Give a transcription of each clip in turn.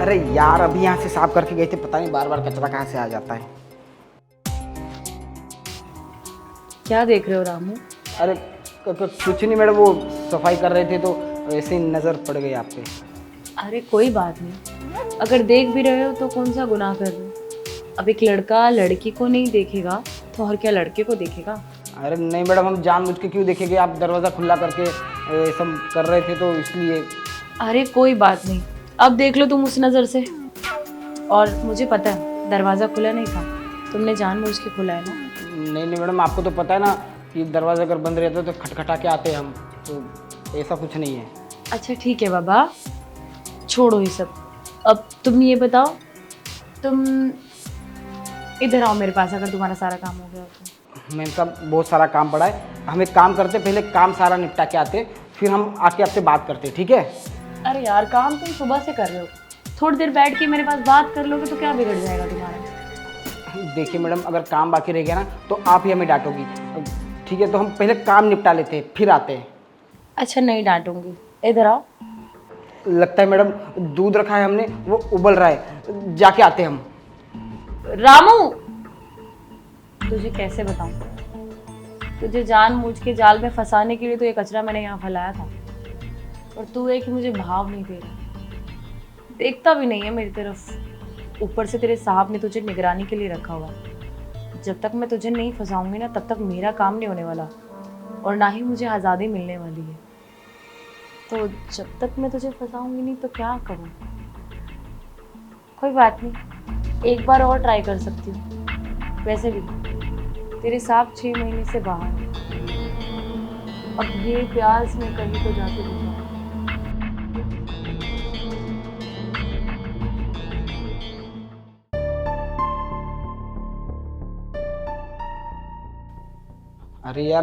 अरे यार अभी यहाँ से साफ करके गए थे, पता नहीं बार बार कचरा कहाँ से आ जाता है। क्या देख रहे हो रामू? अरे कुछ नहीं मैडम, वो सफाई कर रहे थे तो ऐसे ही नज़र पड़ गई आप पे। अरे कोई बात नहीं, अगर देख भी रहे हो तो कौन सा गुनाह कर रहे हो। अब एक लड़का लड़की को नहीं देखेगा तो और क्या लड़के को देखेगा। अरे नहीं मैडम, हम जानबूझ के क्यों देखेंगे, आप दरवाज़ा खुला करके सब कर रहे थे तो इसलिए। अरे कोई बात नहीं, अब देख लो तुम उस नज़र से। और मुझे पता है दरवाज़ा खुला नहीं था, तुमने जानबूझ के खुला है ना। नहीं नहीं मैडम, आपको तो पता है ना कि दरवाज़ा अगर बंद रहता तो खटखटा के आते हम, तो ऐसा कुछ नहीं है। अच्छा ठीक है बाबा, छोड़ो ये सब। अब तुम ये बताओ, तुम इधर आओ मेरे पास, अगर तुम्हारा सारा काम हो गया तो। मैम साहब बहुत सारा काम पड़ा है, हम एक काम करते, पहले काम सारा निपटा के आते, फिर हम आके आपसे बात करते, ठीक है? अरे यार काम तुम सुबह से कर रहे हो, थोड़ी देर बैठ के मेरे पास बात कर लोगे तो क्या बिगड़ जाएगा तुम्हारा। देखिए मैडम, अगर काम बाकी रह गया ना तो आप ही हमें डांटोगी, ठीक है? तो हम पहले काम निपटा लेते हैं फिर आते हैं। अच्छा नहीं डांटूंगी, इधर आओ। लगता है मैडम दूध रखा है हमने, वो उबल रहा है, जाके आते हैं हम। रामू तुझे कैसे बताऊं, तुझे जानबूझ के जाल में फंसाने के लिए तो ये कचरा मैंने यहाँ फैलाया था, और तू है कि मुझे भाव नहीं दे रहा, देखता भी नहीं है मेरी तरफ। ऊपर से तेरे साहब ने तुझे निगरानी के लिए रखा हुआ है। जब तक मैं तुझे नहीं फंसाऊंगी ना तब तक मेरा काम नहीं होने वाला, और ना ही मुझे आज़ादी मिलने वाली है। तो जब तक मैं तुझे फंसाऊंगी नहीं तो क्या करूँ। कोई बात नहीं, एक बार और ट्राई कर सकती हूँ। वैसे भी तेरे साहब 6 महीने से बाहर हैं, अब ये प्यास में कहीं तो जाके बुझाऊँ। अरे यार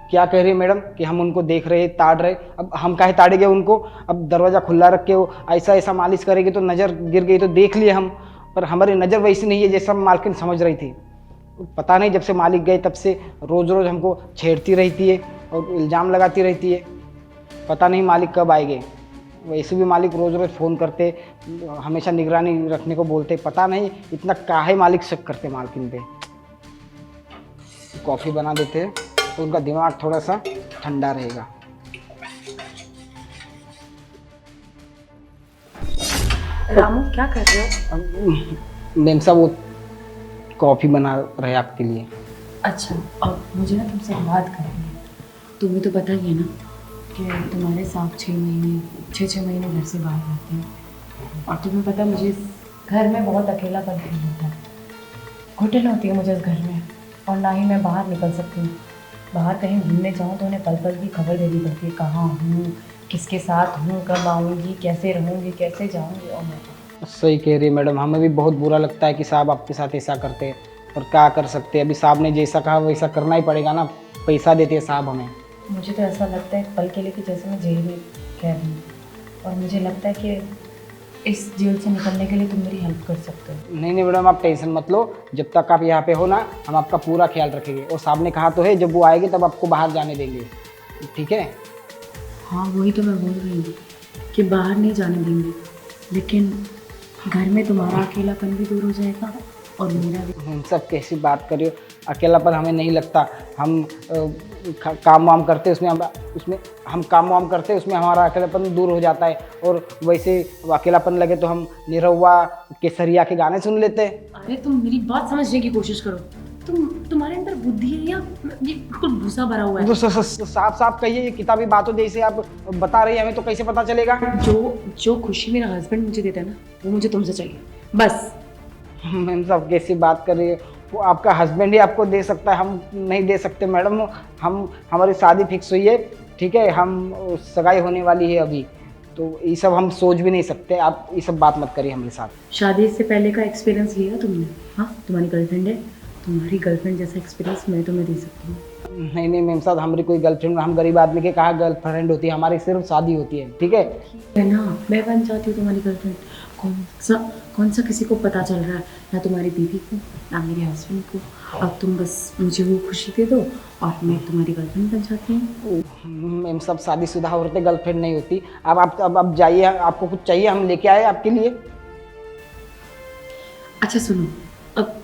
क्या कह रही है मैडम कि हम उनको देख रहे ताड़ रहे, अब हम काहे ताड़ेंगे उनको? अब दरवाज़ा खुला रख के वो ऐसा ऐसा मालिश करेगी तो नज़र गिर गई तो देख लिए हम, पर हमारी नज़र वैसी नहीं है जैसा मालकिन समझ रही थी। पता नहीं जब से मालिक गए तब से रोज़ रोज़ हमको छेड़ती रहती है और इल्ज़ाम लगाती रहती है। पता नहीं मालिक कब आएंगे। वैसे भी मालिक रोज़ रोज़ फ़ोन करते, हमेशा निगरानी रखने को बोलते, पता नहीं इतना काहे मालिक शक करते मालकिन पे। कॉफ़ी बना देते हैं तो उनका दिमाग थोड़ा सा ठंडा रहेगा। रामू क्या कर रहे हो? मैम साहब वो कॉफ़ी बना रहे आपके लिए। अच्छा, अब मुझे ना तुमसे एक बात करनी है। तुम्हें तो पता ही है ना कि तुम्हारे साथ 6 महीने घर से बाहर रहते हैं, और तुम्हें पता है मुझे इस घर में बहुत अकेलापन फील होता है। घुटन होती है मुझे इस घर में, और ना ही मैं बाहर निकल सकती हूँ। बाहर कहीं घूमने जाऊँ तो उन्हें पल पल की खबर देनी पड़ती है, कहाँ हूँ, किसके साथ हूँ, कब आऊँगी, कैसे रहूँगी, कैसे जाऊँगी। और मैं सही कह रही है मैडम, हमें भी बहुत बुरा लगता है कि साहब आपके साथ ऐसा करते हैं, और क्या कर सकते हैं? अभी साहब ने जैसा कहा वैसा करना ही पड़ेगा ना, पैसा देते हैं साहब हमें। मुझे तो ऐसा लगता है पल के लिए कि जैसे मैं जेल में कैद हूँ, और मुझे लगता है कि इस जेल से निकलने के लिए तुम मेरी हेल्प कर सकते हो। नहीं नहीं मैडम, आप टेंशन मत लो, जब तक आप यहाँ पे हो ना हम आपका पूरा ख्याल रखेंगे, और साहब ने कहा तो है जब वो आएंगे तब आपको बाहर जाने देंगे, ठीक है? हाँ वही तो मैं बोल रही हूँ कि बाहर नहीं जाने देंगे, लेकिन घर में तुम्हारा अकेलापन भी दूर हो जाएगा और मेरा भी। हम सब कैसी बात कर रही हो, अकेलापन हमें नहीं लगता। हम काम वाम करते उसमें हम काम वाम करते उसमें हमारा अकेलापन दूर हो जाता है, और वैसे अकेलापन लगे तो हम निरहुआ केसरिया के गाने सुन लेते हैं। अरे तुम मेरी बात समझने की कोशिश करो, तुम्हारे अंदर बुद्धि है या ये बिल्कुल भूसा भरा हुआ है? तो साफ साफ कहिए, ये किताबी बातों जैसे आप बता रही है हमें तो कैसे पता चलेगा? जो खुशी मेरा हस्बैंड मुझे देता है ना, वो मुझे तुमसे चाहिए बस। मैम साहब कैसी बात कर रही है, वो आपका हस्बैंड ही आपको दे सकता है, हम नहीं दे सकते मैडम। हमारी शादी फिक्स हुई है, ठीक है? हम सगाई होने वाली है अभी, तो ये सब हम सोच भी नहीं सकते। आप ये सब बात मत करिए हमारे साथ। शादी से पहले का एक्सपीरियंस लिया तुमने? हाँ तुम्हारी गर्लफ्रेंड है, तुम्हारी गर्लफ्रेंड जैसा एक्सपीरियंस मैं तुम्हें दे सकती हूँ। नहीं नहीं मैम साहब, हमारी कोई गर्लफ्रेंड, हम गरीब आदमी के कहा गर्लफ्रेंड होती है, हमारी सिर्फ शादी होती है, ठीक है? है ना, मैं बन जाती हूँ तुम्हारी गर्लफ्रेंड। कौन सा किसी को पता चल रहा है, ना तुम्हारी बीवी को ना मेरे हस्बैंड को। अब तुम बस मुझे वो खुशी दे दो और मैं तुम्हारी गर्लफ्रेंड बन जाती हूँ। मैम सब शादीशुदा औरतें गर्लफ्रेंड नहीं होती। अब आप जाइए, आपको कुछ चाहिए हम लेके आए आपके लिए। अच्छा सुनो, अब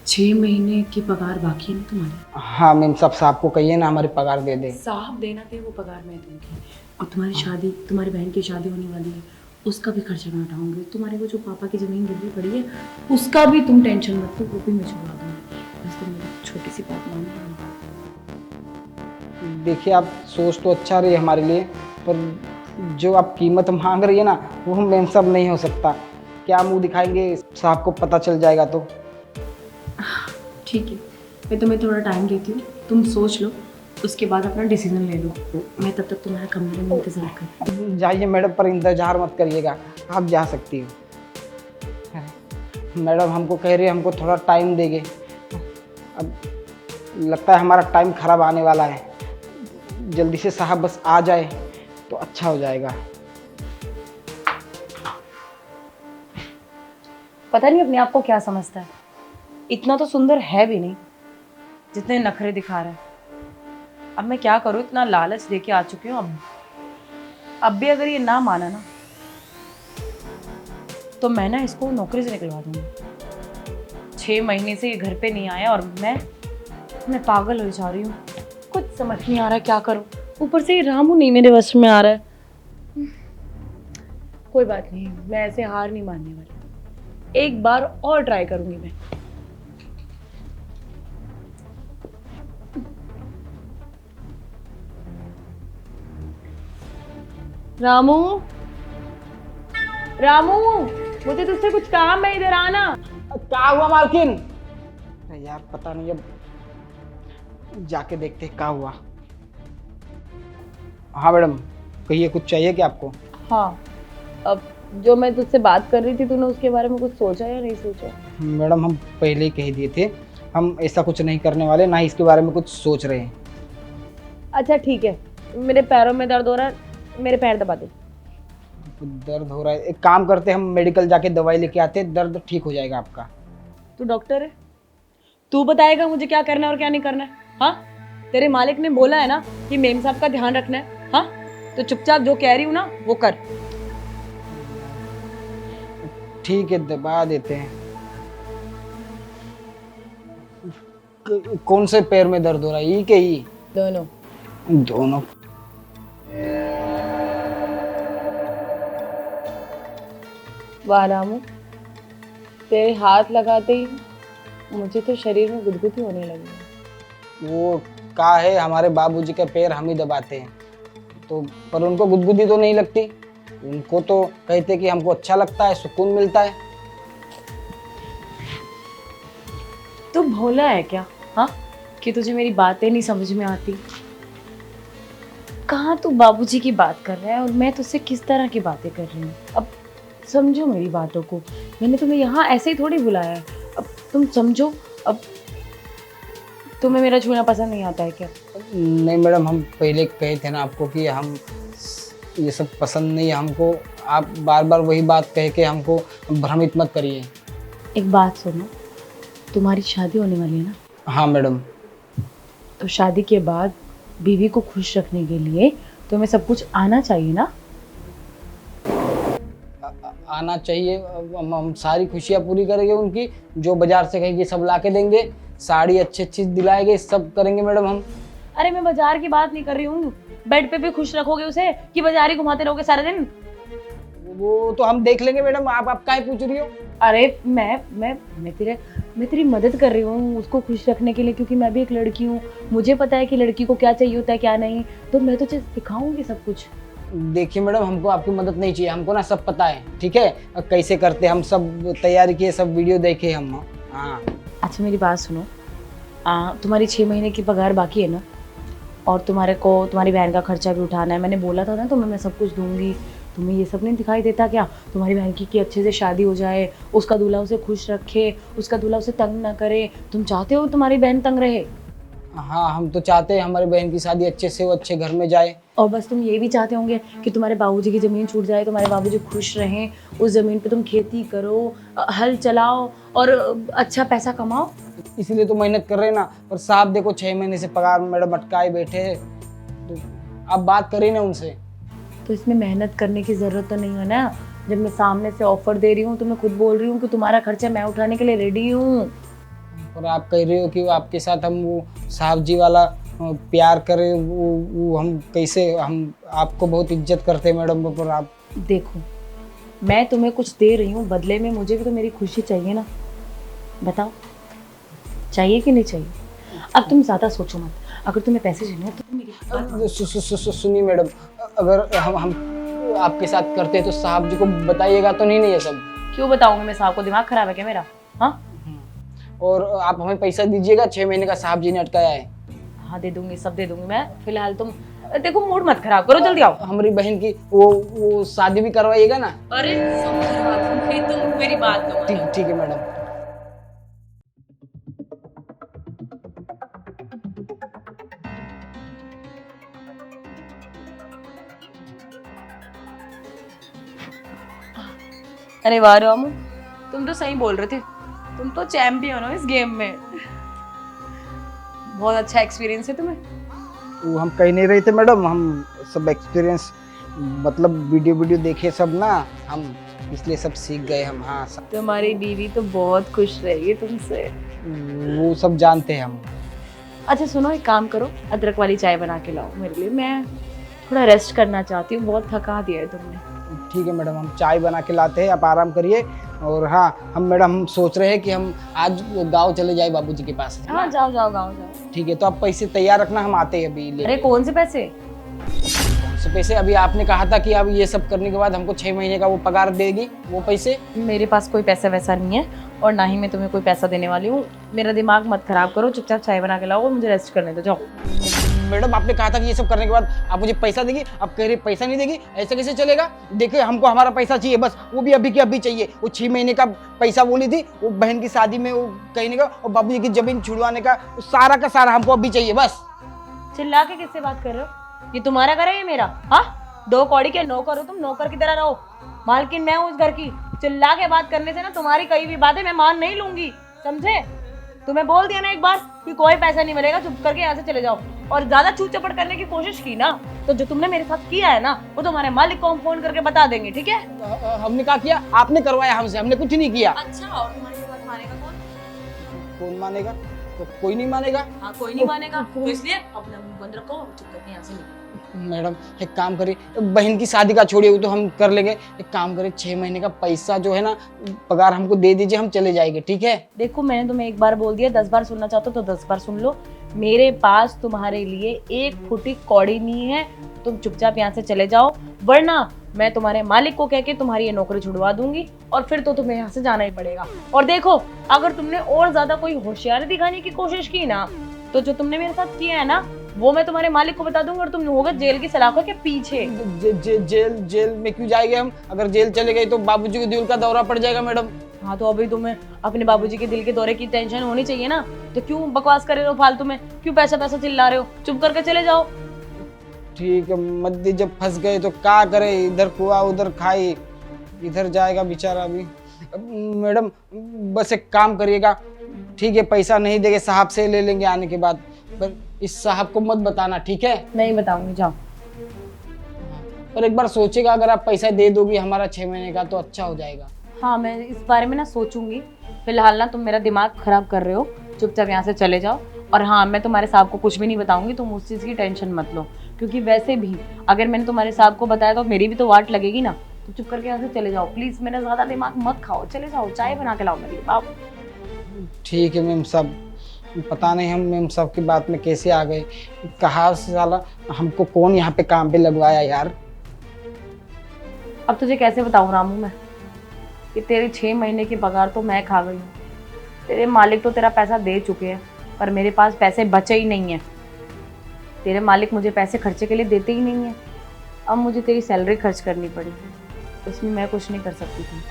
6 महीने की पगार बाकी है ना तुम्हारी? हाँ मैम, सब साहब को कहिए ना हमारी पगार दे दे। साहब देना थे वो पगार मैं दूंगी। और तुम्हारी शादी, तुम्हारी बहन की शादी होने वाली है, उसका भी खर्चा मैं उठाऊंगी। तुम्हारे को जो पापा की ज़मीन गिरवी पड़ी है उसका भी तुम टेंशन मत लो, वो भी मैं छुड़वा दूंगी। बस तुम मेरी छोटी सी बात मान लो। देखिए आप सोच तो अच्छा रही है हमारे लिए, पर जो आप कीमत मांग रही है ना वो मैम सब नहीं हो सकता। क्या मुंह दिखाएंगे, साहब को पता चल जाएगा तो। ठीक है, मैं तुम्हें थोड़ा टाइम देती हूँ, तुम सोच लो, उसके बाद अपना डिसीजन ले लो। मैं तब तक तुम्हारा कमरे में इंतजार कर। जाइए मैडम, पर इंतजार मत करिएगा, आप जा सकती हो। मैडम हमको कह रही है हमको थोड़ा टाइम देंगे। अब लगता है हमारा टाइम खराब आने वाला है, जल्दी से साहब बस आ जाए तो अच्छा हो जाएगा। पता नहीं अपने आप को क्या समझता है, इतना तो सुंदर है भी नहीं जितने नखरे दिखा रहा है। अब मैं क्या करूँ, इतना लालच देके आ चुकी हूँ। अब भी अगर ये ना माना ना तो मैं ना इसको नौकरी से निकलवा दूंगी। 6 महीने से ये घर पे नहीं आया और मैं पागल हो जा रही हूँ। कुछ समझ नहीं आ रहा है क्या करूँ। ऊपर से ये रामू नहीं मेरे वश में आ रहा है। कोई बात नहीं, मैं ऐसे हार नहीं मानने वाली, एक बार और ट्राई करूंगी मैं। रामू, रामू, मुझे तुझसे कुछ काम है, इधर आना। क्या हुआ मालकिन? अरे यार पता नहीं, अब जाके देखते क्या हुआ। हाँ मैडम कहिए, कुछ चाहिए क्या आपको? हाँ, अब जो मैं तुझसे बात कर रही थी, तूने उसके बारे में कुछ सोचा या नहीं सोचा? मैडम हम पहले ही कह दिए थे, हम ऐसा कुछ नहीं करने वाले, ना ही इसके बारे में कुछ सोच रहे हैं। अच्छा ठीक है, मेरे पैरों में दर्द हो रहा है, मेरे पैर दबा दे। दर्द हो रहा है, एक काम करते हैं हम मेडिकल जाके दवाई लेके आते हैं, दर्द ठीक हो जाएगा आपका। तू डॉक्टर है, तू बताएगा मुझे क्या करना है और क्या नहीं करना है। हाँ, तेरे मालिक ने बोला है ना कि मेम साहब का ध्यान रखना है। हाँ, तो चुपचाप जो कह रही हूँ ना वो कर। ठीक है दबा देते हैं। कौन से पैर में दर्द हो रहा है, ये के ही? दोनों। दोनों। वाह रामू, तेरे हाथ लगाते ही मुझे तो शरीर में गुदगुदी होने लगी। वो का है, हमारे बाबूजी के पैर हम ही दबाते हैं तो, पर उनको गुदगुदी तो नहीं लगती। उनको तो कहते कि हमको अच्छा लगता है, सुकून मिलता है। तू भोला है क्या? हाँ, कि तुझे मेरी बातें नहीं समझ में आती? कहाँ तू बाबूजी की बात कर रहा है और मैं तुझसे किस तरह की बातें कर रही हूँ? अब समझो मेरी बातों को, मैंने तुम्हें यहाँ ऐसे ही थोड़ी बुलाया है, अब तुम समझो। अब तुम्हें मेरा छूना पसंद नहीं आता है क्या? नहीं मैडम, हम पहले कहे थे ना आपको कि हम ये सब पसंद नहीं है हमको। आप बार बार वही बात कह के हमको भ्रमित मत करिए। एक बात सुनो, तुम्हारी शादी होने वाली है ना? हाँ मैडम। तो शादी के बाद बीवी को खुश रखने के लिए तुम्हें सब कुछ आना चाहिए ना? आना चाहिए। हम सारी खुशियाँ पूरी करेंगे उनकी, जो बाजार से कहेंगे सब ला के देंगे, साड़ी अच्छी अच्छी दिलाएंगे, सब करेंगे मैडम हम। अरे मैं बाजार की बात नहीं कर रही हूँ, बेड पे भी खुश रखोगे उसे कि बाजार ही घुमाते रहोगे सारा दिन? वो तो हम देख लेंगे मैडम, आप काहे पूछ रही हो? अरे मैं तेरी मदद कर रही हूँ उसको खुश रखने के लिए, क्योंकि मैं भी एक लड़की हूँ, मुझे पता है कि लड़की को क्या चाहिए होता है क्या नहीं, तो मैं तुझे सिखाऊंगी सब कुछ। देखिए मैडम, हमको आपकी मदद नहीं चाहिए, हमको ना सब पता है, ठीक है? कैसे करते हम सब तैयारी किए, सब वीडियो देखे हम। हाँ। अच्छा मेरी बात सुनो, तुम्हारी 6 महीने की पगार बाकी है ना, और तुम्हारे को तुम्हारी बहन का खर्चा भी उठाना है। मैंने बोला था ना तुम्हें मैं सब कुछ दूंगी, तुम्हें ये सब नहीं दिखाई देता क्या? तुम्हारी बहन की अच्छे से शादी हो जाए, उसका दूल्हा उसे खुश रखे, उसका दूल्हा उसे तंग ना करे। तुम चाहते हो तुम्हारी बहन तंग रहे? हाँ हम तो चाहते हैं हमारी बहन की शादी अच्छे से, वो अच्छे घर में जाए। और बस तुम ये भी चाहते होंगे कि तुम्हारे बाबूजी की ज़मीन छूट जाए, तुम्हारे बाबूजी खुश रहें, उस ज़मीन पे तुम खेती करो, हल चलाओ और अच्छा पैसा कमाओ। इसलिए तो मेहनत कर रहे हैं ना। पर साहब देखो 6 महीने से पगार मैडम अटकाए बैठे हैं, तो आप बात करिए ना उनसे। तो इसमें मेहनत करने की ज़रूरत तो नहीं है ना, जब मैं सामने से ऑफर दे रही हूँ तो मैं खुद बोल रही हूँ कि तुम्हारा खर्चा मैं उठाने के लिए रेडी हूँ। और आप कह रहे हो कि वो आपके साथ हम वो साहब जी वाला प्यार करें, वो हम कैसे, हम आपको बहुत इज्जत करते हैं मैडम, पर आप देखो मैं तुम्हें कुछ दे रही हूँ, बदले में मुझे भी तो मेरी खुशी चाहिए ना। बताओ चाहिए कि नहीं चाहिए? अब तुम ज़्यादा सोचो मत, अगर तुम्हें पैसे चाहिए तो तुम मेरी बात मानो। सुनिए मैडम, अगर हम आपके साथ करते हैं तो साहब जी को बताइएगा तो नहीं ये सब? क्यों बताऊंगी मैं साहब को? दिमाग खराब है क्या मेरा? हाँ और आप हमें पैसा दीजिएगा, 6 महीने का साहब जी ने अटकाया है। हाँ दे दूंगी, सब दे दूंगी मैं। फिलहाल तुम देखो मूड मत खराब करो, जल्दी आओ। हमारी बहन की वो शादी भी करवाइएगा ना? अरे सब करवा दूंगी, तुम मेरी बात तो ठीक मानो। ठीक है मैडम। अरे वाह रामू, तुम तो सही बोल रहे थे, तुम तो चैंपियन हो इस गेम में। बहुत अच्छा एक्सपीरियंस है तुम्हें। वो हम कह नहीं रहे थे मैडम, हम सब एक्सपीरियंस मतलब वीडियो देखे सब ना हम, इसलिए सब सीख गए हम। हाँ सब तुम्हारी बीवी तो बहुत खुश रहेगी तुमसे। वो सब जानते हैं हम। अच्छा सुनो, एक काम करो, अदरक वाली चाय बना के लाओ मेरे लिए, मैं थोड़ा रेस्ट करना चाहती हूँ, बहुत थका दिया है तुमने। ठीक है मैडम, हम चाय बना के लाते हैं, आप आराम करिए। और हाँ हम मैडम, हम सोच रहे हैं कि हम आज गांव चले जाए बाबूजी के पास। हाँ जाओ जाओ गाँव जाओ। ठीक है, तो आप पैसे तैयार रखना, हम आते हैं अभी ले। अरे कौन से पैसे? कौन से पैसे? अभी आपने कहा था कि अब ये सब करने के बाद हमको 6 महीने का वो पगार देगी, वो पैसे। मेरे पास कोई पैसा वैसा नहीं है और ना ही मैं तुम्हें कोई पैसा देने वाली हूँ। मेरा दिमाग मत खराब करो, चुपचाप चाय बना के लाओ और मुझे रेस्ट करने दो, जाओ। मैडम आपने कहा था कि ये सब करने के बाद आप मुझे पैसा देगी, आप कह रही पैसा नहीं देगी, ऐसे कैसे चलेगा? देखिए हमको हमारा पैसा चाहिए बस, वो भी अभी के अभी चाहिए। वो 6 महीने का पैसा बोली थी, वो बहन की शादी में वो कहने का, और बाबूजी की जमीन छुड़वाने का, वो सारा का सारा हमको अभी चाहिए बस। चिल्ला के किससे बात कर रहे हो? ये तुम्हारा घर है, ये मेरा? हाँ, 2 कौड़ी के नौकर हो तुम, नौकर की तरह रहो। मालकिन मैं हूँ उस घर की। चिल्ला के बात करने से ना तुम्हारी कई भी बातें मैं मान नहीं लूंगी, समझे? तुम्हें बोल दिया ना एक बार कि कोई पैसा नहीं मिलेगा, चुप करके यहाँ से चले जाओ। और ज्यादा छूट चपड़ करने की कोशिश की ना तो जो तुमने मेरे साथ किया है ना, वो तुम्हारे मालिक को हम फोन करके बता देंगे, ठीक है? हमने क्या किया? आपने करवाया हमसे, हमने कुछ नहीं किया। अच्छा, और तुम्हारी ये बात मानेगा कौन? कौन मानेगा? तो कोई नहीं मानेगा। हाँ कोई नहीं मानेगा, तो इसलिए अपना मुंह बंद रखो, चुप करके यहाँ से निकलो। मैडम एक काम करिए, बहन की शादी का छोड़िए, वो तो हम कर लेंगे। एक काम करिए, 6 महीने का पैसा जो है ना, पगार हमको दे दीजिए, हम चले जाएंगे, ठीक है? देखो मैंने तुम्हें एक बार बोल दिया, 10 बार सुनना चाहते हो तो 10 बार सुन लो। मेरे पास तुम्हारे लिए 1 फुटी कौड़ी नहीं है, तुम चुपचाप यहाँ से चले जाओ, वरना मैं तुम्हारे मालिक को कह के तुम्हारी ये नौकरी छुड़वा दूंगी और फिर तो तुम्हें यहाँ से जाना ही पड़ेगा। और देखो अगर तुमने और ज्यादा कोई होशियारी दिखाने की कोशिश की ना, तो जो तुमने मेरे साथ किया है ना, वो मैं तुम्हारे मालिक को बता दूंगी और तुम होगे जेल की सलाखों के पीछे। जेल में क्यों जाएंगे हम? अगर जेल चले गए तो बाबूजी के दिल का दौरा पड़ जाएगा मैडम। हाँ तो अभी तुम्हें अपने बाबूजी के दिल के दौरे की टेंशन होनी चाहिए ना, तो क्यों बकवास कर रहे हो फालतू में? क्यों पैसा पैसा चिल्ला रहे हो? चुप करके चले जाओ। ठीक है, मध्य जब फंस गए तो क्या करे, इधर कुआ उधर खाई, इधर जाएगा बेचारा अभी। मैडम बस एक काम करिएगा, ठीक है? पैसा नहीं देंगे, साहब से ले लेंगे आने के बाद, पर इस साहब को मत बताना, ठीक है? नहीं बताऊंगी, जाओ। पर एक बार सोचेगा, अगर आप पैसा दे दोगी हमारा 6 महीने का तो अच्छा हो जाएगा। हाँ मैं इस बारे में ना सोचूंगी, फिलहाल ना तुम मेरा दिमाग खराब कर रहे हो, चुपचाप यहाँ से चले जाओ। और हाँ मैं तुम्हारे साहब को कुछ भी नहीं बताऊंगी, तुम उस चीज़ की टेंशन मत लो, क्योंकि वैसे भी अगर मैंने तुम्हारे साहब को बताया तो मेरी भी तो वाट लगेगी ना। तो चुप करके यहाँ से चले जाओ प्लीज़, मेरा ज़्यादा दिमाग मत खाओ, चले जाओ, चाय बना के लाओ मेरे लिए बाप। ठीक है मैम साहब, पता नहीं हम मैम साहब की बात में कैसे आ गए, कहाँ से साला हमको कौन यहाँ पे काम पे लगवाया यार। अब तुझे कैसे बताऊँ रामू मैं कि तेरी 6 महीने की पगार तो मैं खा गई हूँ। तेरे मालिक तो तेरा पैसा दे चुके हैं, पर मेरे पास पैसे बचे ही नहीं हैं। तेरे मालिक मुझे पैसे खर्चे के लिए देते ही नहीं है। अब मुझे तेरी सैलरी खर्च करनी पड़ी, इसमें मैं कुछ नहीं कर सकती थी।